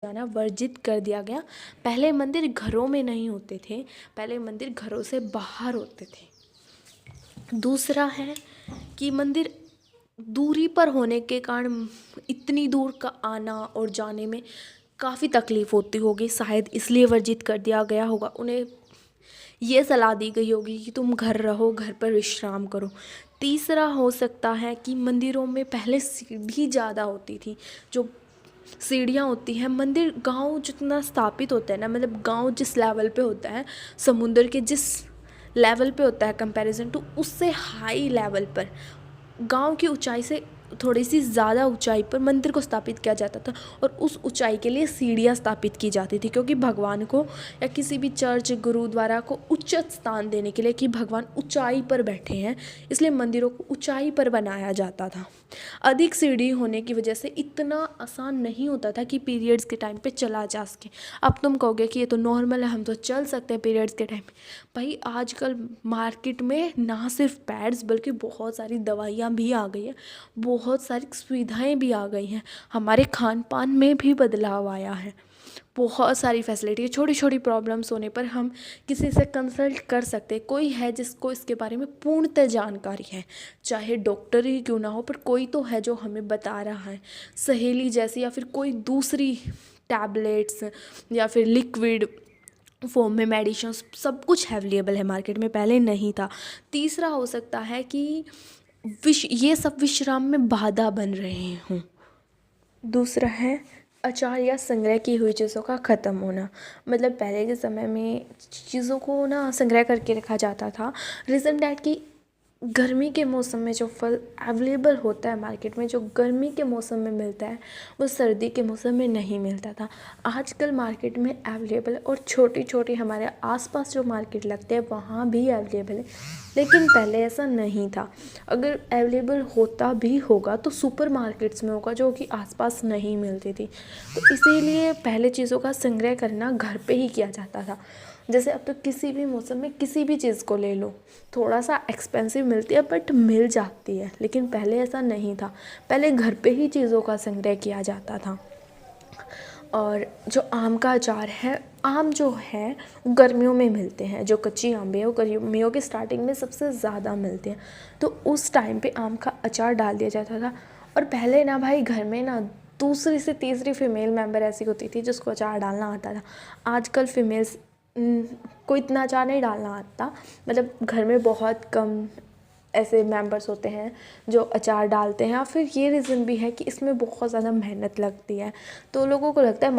जाना वर्जित कर दिया गया। पहले मंदिर घरों में नहीं होते थे, पहले मंदिर घरों से बाहर होते थे। दूसरा है कि मंदिर दूरी पर होने के कारण इतनी दूर का आना और जाने में काफ़ी तकलीफ़ होती होगी, शायद इसलिए वर्जित कर दिया गया होगा। उन्हें ये सलाह दी गई होगी कि तुम घर रहो, घर पर विश्राम करो। तीसरा हो सकता है कि मंदिरों में पहले सीढ़ी ज़्यादा होती थी, जो सीढ़ियाँ होती हैं। मंदिर गांव जितना स्थापित होता है ना, मतलब गांव जिस लेवल पे होता है, समुद्र के जिस लेवल पे होता है कंपैरिजन टू, उससे हाई लेवल पर, गांव की ऊंचाई से थोड़ी सी ज़्यादा ऊंचाई पर मंदिर को स्थापित किया जाता था। और उस ऊंचाई के लिए सीढ़ियाँ स्थापित की जाती थी, क्योंकि भगवान को या किसी भी चर्च गुरुद्वारा को उच्च स्थान देने के लिए, कि भगवान ऊंचाई पर बैठे हैं, इसलिए मंदिरों को ऊंचाई पर बनाया जाता था। अधिक सीढ़ी होने की वजह से इतना आसान नहीं होता था कि पीरियड्स के टाइम पे चला जा सके। अब तुम कहोगे कि ये तो नॉर्मल है, हम तो चल सकते हैं पीरियड्स के टाइम पे। भाई आजकल मार्केट में ना सिर्फ पैड्स बल्कि बहुत सारी दवाइयाँ भी आ गई हैं, बहुत सारी सुविधाएं भी आ गई हैं, हमारे खान पान में भी बदलाव आया है। बहुत सारी फैसिलिटी है। छोटी छोटी प्रॉब्लम्स होने पर हम किसी से कंसल्ट कर सकते हैं। कोई है जिसको इसके बारे में पूर्णतः जानकारी है, चाहे डॉक्टर ही क्यों ना हो, पर कोई तो है जो हमें बता रहा है। सहेली जैसी या फिर कोई दूसरी टैबलेट्स या फिर लिक्विड फॉर्म में मेडिसिन, सब कुछ अवेलेबल है मार्केट में, पहले नहीं था। तीसरा हो सकता है कि ये सब विश्राम में बाधा बन रहे हों। दूसरा है आचार या संग्रह की हुई चीज़ों का ख़त्म होना। मतलब पहले के समय में चीज़ों को ना संग्रह करके रखा जाता था। रीज़न डैट कि गर्मी के मौसम में जो फल अवेलेबल होता है मार्केट में, जो गर्मी के मौसम में मिलता है, वो सर्दी के मौसम में नहीं मिलता था। आजकल मार्केट में अवेलेबल है, और छोटी छोटी हमारे आसपास जो मार्केट लगते हैं वहाँ भी अवेलेबल है, लेकिन पहले ऐसा नहीं था। अगर अवेलेबल होता भी होगा तो सुपर मार्केट्स में होगा, जो कि आसपास नहीं मिलती थी। तो इसीलिए पहले चीज़ों का संग्रह करना घर पे ही किया जाता था। जैसे अब तो किसी भी मौसम में किसी भी चीज़ को ले लो, थोड़ा सा एक्सपेंसिव मिलती है बट मिल जाती है, लेकिन पहले ऐसा नहीं था। पहले घर पे ही चीज़ों का संग्रह किया जाता था। और जो आम का अचार है, आम जो है गर्मियों में मिलते हैं, जो कच्ची आम है वो गर्मियों की स्टार्टिंग में सबसे ज़्यादा मिलते हैं, तो उस टाइम पे आम का अचार डाल दिया जाता था। और पहले ना भाई घर में ना दूसरी से तीसरी फीमेल मेंबर ऐसी होती थी जिसको अचार डालना आता था। आजकल फीमेल्स को इतना अचार नहीं डालना आता, मतलब घर में बहुत कम ऐसे मेंबर्स होते हैं जो अचार डालते हैं। या फिर ये रीज़न भी है कि इसमें बहुत ज़्यादा मेहनत लगती है, तो लोगों को लगता है